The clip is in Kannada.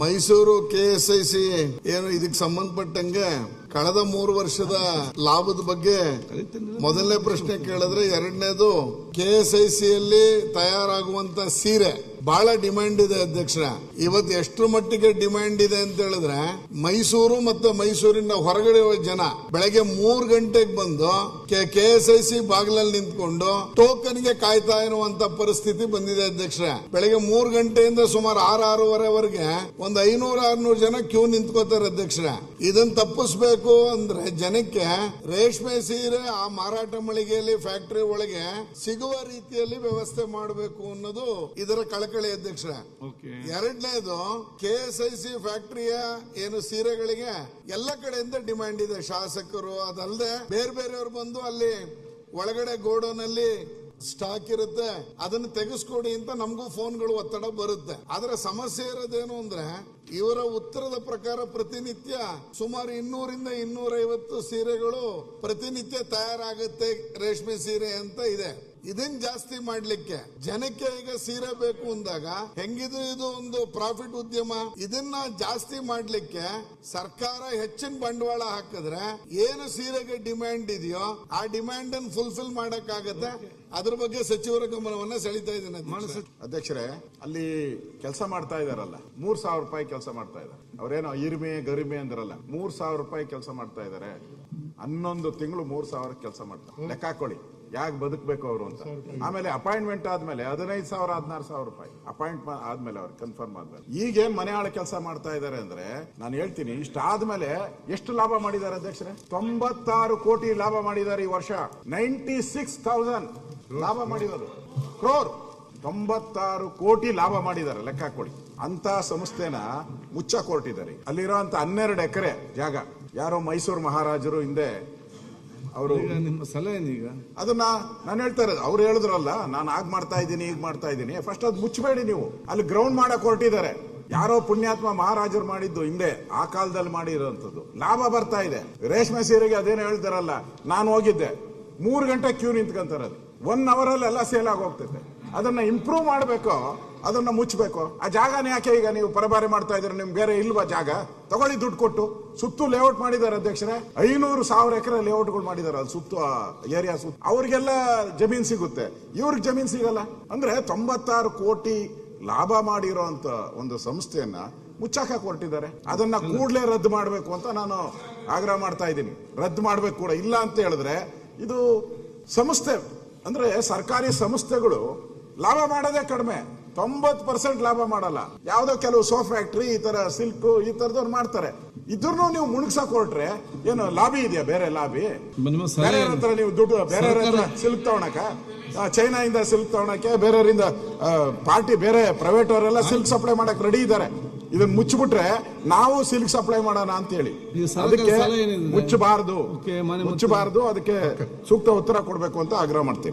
ಮೈಸೂರು ಕೆಎಸ್ಐಸಿ ಏನು ಇದಕ್ಕೆ ಸಂಬಂಧಪಟ್ಟಂಗೆ ಕಳೆದ 3 ವರ್ಷದ ಲಾಭದ ಬಗ್ಗೆ ಮೊದಲನೇ ಪ್ರಶ್ನೆ ಕೇಳಿದ್ರೆ, ಎರಡನೇದು ಕೆಎಸ್ಐಸಿಯಲ್ಲಿ ತಯಾರಾಗುವಂತ ಸೀರೆ ಬಹಳ ಡಿಮ್ಯಾಂಡ್ ಇದೆ ಅಧ್ಯಕ್ಷರ. ಇವತ್ತು ಎಷ್ಟರ ಮಟ್ಟಿಗೆ ಡಿಮ್ಯಾಂಡ್ ಇದೆ ಅಂತ ಹೇಳಿದ್ರೆ, ಮೈಸೂರು ಮತ್ತು ಮೈಸೂರಿನ ಹೊರಗಡೆ ಜನ ಬೆಳಗ್ಗೆ 3 ಗಂಟೆಗೆ ಬಂದು ಕೆಎಸ್ಐಸಿ ಬಾಗಿಲಲ್ಲಿ ನಿಂತ್ಕೊಂಡು ಟೋಕನ್ಗೆ ಕಾಯ್ತಾ ಇರುವಂತ ಪರಿಸ್ಥಿತಿ ಬಂದಿದೆ ಅಧ್ಯಕ್ಷರ. ಬೆಳಗ್ಗೆ 3 ಗಂಟೆಯಿಂದ ಸುಮಾರು 6-6:30ವರೆಗೆ ಒಂದು 500-600 ಜನ ಕ್ಯೂ ನಿಂತ್ಕೋತಾರೆ ಅಧ್ಯಕ್ಷರ. ಇದನ್ನ ತಪ್ಪಿಸ್ಬೇಕು ಅಂದ್ರೆ ಜನಕ್ಕೆ ರೇಷ್ಮೆ ಸೀರೆ ಆ ಮಾರಾಟ ಮಳಿಗೆಯಲ್ಲಿ ಫ್ಯಾಕ್ಟರಿ ಒಳಗೆ ಸಿಗುವ ರೀತಿಯಲ್ಲಿ ವ್ಯವಸ್ಥೆ ಮಾಡಬೇಕು ಅನ್ನೋದು ಇದರ ಕಳಕಳಿ ಅಧ್ಯಕ್ಷರ. ಎರಡನೇದು, ಕೆಎಸ್ಐಸಿ ಫ್ಯಾಕ್ಟರಿಯ ಏನು ಸೀರೆಗಳಿಗೆ ಎಲ್ಲ ಕಡೆಯಿಂದ ಡಿಮ್ಯಾಂಡ್ ಇದೆ. ಶಾಸಕರು ಅದಲ್ಲದೆ ಬೇರೆ ಬೇರೆಯವರು ಬಂದು ಅಲ್ಲಿ ಒಳಗಡೆ ಗೋಡೌನಲ್ಲಿ ಸ್ಟಾಕ್ ಇರುತ್ತೆ, ಅದನ್ನ ತೆಗೆಸ್ಕೊಡಿ ಅಂತ ನಮಗೂ ಫೋನ್ಗಳು ಒತ್ತಡ ಬರುತ್ತೆ. ಆದ್ರೆ ಸಮಸ್ಯೆ ಇರೋದೇನು ಅಂದ್ರೆ, ಇವರ ಉತ್ತರದ ಪ್ರಕಾರ ಪ್ರತಿನಿತ್ಯ ಸುಮಾರು 200-250 ಸೀರೆಗಳು ಪ್ರತಿನಿತ್ಯ ತಯಾರಾಗುತ್ತೆ ರೇಷ್ಮೆ ಸೀರೆ ಅಂತ ಇದೆ. ಇದನ್ನ ಜಾಸ್ತಿ ಮಾಡ್ಲಿಕ್ಕೆ ಜನಕ್ಕೆ ಈಗ ಸೀರೆ ಬೇಕು ಅಂದಾಗ ಹೆಂಗಿದ್ರು ಇದು ಒಂದು ಪ್ರಾಫಿಟ್ ಉದ್ಯಮ, ಇದನ್ನ ಜಾಸ್ತಿ ಮಾಡ್ಲಿಕ್ಕೆ ಸರ್ಕಾರ ಹೆಚ್ಚಿನ ಬಂಡವಾಳ ಹಾಕಿದ್ರೆ ಏನು ಸೀರೆಗೆ ಡಿಮ್ಯಾಂಡ್ ಇದೆಯೋ ಆ ಡಿಮ್ಯಾಂಡ್ ಅನ್ನು ಫುಲ್ಫಿಲ್ ಮಾಡಕ್ ಆಗತ್ತೆ. ಅದ್ರ ಬಗ್ಗೆ ಸಚಿವರ ಗಮನವನ್ನ ಸೆಳೀತಾ ಇದ್ದೇನೆ ಅಧ್ಯಕ್ಷರೇ. ಅಲ್ಲಿ ಕೆಲಸ ಮಾಡ್ತಾ ಇದಾರಲ್ಲ, 3,000 ರೂಪಾಯಿ ಕೆಲಸ ಮಾಡ್ತಾ ಇದ್ದಾರೆ. ಅವ್ರೇನೋ ಇರ್ಮೆ ಗರಿಮೆ ಅಂದ್ರಲ್ಲ, 3,000 ರೂಪಾಯಿ ಕೆಲಸ ಮಾಡ್ತಾ ಇದಾರೆ. 11 ತಿಂಗಳು 3,000 ಕೆಲಸ ಮಾಡ್ತಾರೆ. ಲೆಕ್ಕ ಹಾಕೊಳ್ಳಿ ಯಾಕೆ ಬದುಕಬೇಕು ಅವರು ಅಂತ. ಆಮೇಲೆ ಅಪಾಯಿಂಟ್ಮೆಂಟ್ ಆದ್ಮೇಲೆ 15,000-16,000 ರೂಪಾಯಿ ಅಪಾಯಿಂಟ್ ಆದ್ಮೇಲೆ ಅವ್ರು ಕನ್ಫರ್ಮ್ ಆದ್ಮೇಲೆ. ಈಗೇನ್ ಮನೆ ಆಳ ಕೆಲಸ ಮಾಡ್ತಾ ಇದಾರೆ ಅಂದ್ರೆ, ನಾನು ಹೇಳ್ತೀನಿ, ಇಷ್ಟಾದ್ಮೇಲೆ ಎಷ್ಟು ಲಾಭ ಮಾಡಿದ್ದಾರೆ ಅಧ್ಯಕ್ಷರೇ? 96 ಕೋಟಿ ಲಾಭ ಮಾಡಿದ್ದಾರೆ ಈ ವರ್ಷ. 96,000 ಲಾಭ ಮಾಡಿದರು. ಕ್ರೋರ್ 96 ಕೋಟಿ ಲಾಭ ಮಾಡಿದ್ದಾರೆ. ಲೆಕ್ಕ ಹಾಕೊಳ್ಳಿ. ಅಂತ ಸಂಸ್ಥೆನ ಮುಚ್ಚಕ್ ಹೊರಟಿದ್ದಾರೆ. ಅಲ್ಲಿರುವಂತ 12 ಎಕರೆ ಜಾಗ ಯಾರೋ ಮೈಸೂರು ಮಹಾರಾಜರು ಹಿಂದೆ ಅವರು ನಿಮ್ಮ ಸಲಹೆ ಈಗ ಅದನ್ನ ನಾನು ಹೇಳ್ತಾ ಇರೋದು. ಅವ್ರು ಹೇಳಿದ್ರಲ್ಲ, ನಾನು ಆಗ್ ಮಾಡ್ತಾ ಇದ್ದೀನಿ ಈಗ ಮಾಡ್ತಾ ಇದ್ದೀನಿ. ಫಸ್ಟ್ ಅದು ಮುಚ್ಚಬೇಡಿ ನೀವು. ಅಲ್ಲಿ ಗ್ರೌಂಡ್ ಮಾಡಕ್ ಹೊರಟಿದ್ದಾರೆ. ಯಾರೋ ಪುಣ್ಯಾತ್ಮ ಮಹಾರಾಜರು ಮಾಡಿದ್ದು ಹಿಂದೆ ಆ ಕಾಲದಲ್ಲಿ ಮಾಡಿರೋಂಥದ್ದು. ಲಾಭ ಬರ್ತಾ ಇದೆ. ರೇಷ್ಮೆ ಸೀರೆಗೆ ಅದೇನೋ ಹೇಳ್ತಾರಲ್ಲ, ನಾನು ಹೋಗಿದ್ದೆ 3 ಗಂಟೆ ಕ್ಯೂ ನಿಂತ್ಕೊಂತಾರೆ. 1 ಅವರಲ್ಲಿ ಎಲ್ಲ ಸೇಲ್ ಆಗಿ ಹೋಗ್ತೈತೆ. ಅದನ್ನ ಇಂಪ್ರೂವ್ ಮಾಡಬೇಕು, ಅದನ್ನ ಮುಚ್ಚಬೇಕು. ಆ ಜಾಗನೇ ಯಾಕೆ ಈಗ ನೀವು ಪರಬಾರಿ ಮಾಡ್ತಾ ಇದ್ರೆ? ನಿಮ್ಗೆ ಬೇರೆ ಇಲ್ವಾ ಜಾಗ? ತಗೊಳ್ಳಿ ದುಡ್ಡು ಕೊಟ್ಟು. ಸುತ್ತು ಲೇಔಟ್ ಮಾಡಿದ್ದಾರೆ ಅಧ್ಯಕ್ಷರೇ. 500,000 ಎಕರೆ ಲೇಔಟ್ಗಳು ಮಾಡಿದ್ದಾರೆ. ಅದು ಸುತ್ತು ಏರಿಯಾ ಸುತ್ತು ಅವ್ರಿಗೆಲ್ಲ ಜಮೀನ್ ಸಿಗುತ್ತೆ, ಇವ್ರಿಗೆ ಜಮೀನ್ ಸಿಗಲ್ಲ. ಅಂದ್ರೆ 96 ಕೋಟಿ ಲಾಭ ಮಾಡಿರೋಂತ ಒಂದು ಸಂಸ್ಥೆಯನ್ನ ಮುಚ್ಚಾಕ ಹೊರಟಿದ್ದಾರೆ. ಅದನ್ನ ಕೂಡಲೇ ರದ್ದು ಮಾಡಬೇಕು ಅಂತ ನಾನು ಆಗ್ರಹ ಮಾಡ್ತಾ ಇದ್ದೀನಿ. ರದ್ದು ಮಾಡ್ಬೇಕು ಕೂಡ. ಇಲ್ಲ ಅಂತ ಹೇಳಿದ್ರೆ ಇದು ಸಂಸ್ಥೆ ಅಂದ್ರೆ ಸರ್ಕಾರಿ ಸಂಸ್ಥೆಗಳು ಲಾಭ ಮಾಡೋದೇ ಕಡಿಮೆ. 90% ಲಾಭ ಮಾಡಲ್ಲ. ಯಾವ್ದೋ ಕೆಲವು ಸೋಪ್ ಫ್ಯಾಕ್ಟ್ರಿ ಈ ತರ ಸಿಲ್ಕ್ ಈ ತರದವ್ರು ಮಾಡ್ತಾರೆ. ಇದ್ರೂ ನೀವು ಮುಣಗ್ಸಕ್ ಹೊರಟ್ರೆ ಏನು ಲಾಭಿ ಇದೆಯಾ? ಬೇರೆ ಲಾಭಿ ಬೇರೆ ಹತ್ರ ನೀವು ದುಡ್ಡು ಬೇರೆ ಸಿಲ್ಕ್ ತಗೊಳಕ, ಚೈನಾ ಇಂದ ಸಿಲ್ಕ್ ತಗೊಳಕ್ಕೆ ಬೇರೆಯವರಿಂದ ಪಾರ್ಟಿ ಬೇರೆ ಪ್ರೈವೇಟ್ ಅವರೆಲ್ಲ ಸಿಲ್ಕ್ ಸಪ್ಲೈ ಮಾಡಕ್ ರೆಡಿ ಇದ್ದಾರೆ. ಇದನ್ನ ಮುಚ್ಚಿಬಿಟ್ರೆ ನಾವು ಸಿಲ್ಕ್ ಸಪ್ಲೈ ಮಾಡೋಣ ಅಂತ ಹೇಳಿ ಅದಕ್ಕೆ ಮುಚ್ಚಬಾರದು. ಅದಕ್ಕೆ ಸೂಕ್ತ ಉತ್ತರ ಕೊಡ್ಬೇಕು ಅಂತ ಆಗ್ರಹ ಮಾಡ್ತೀನಿ.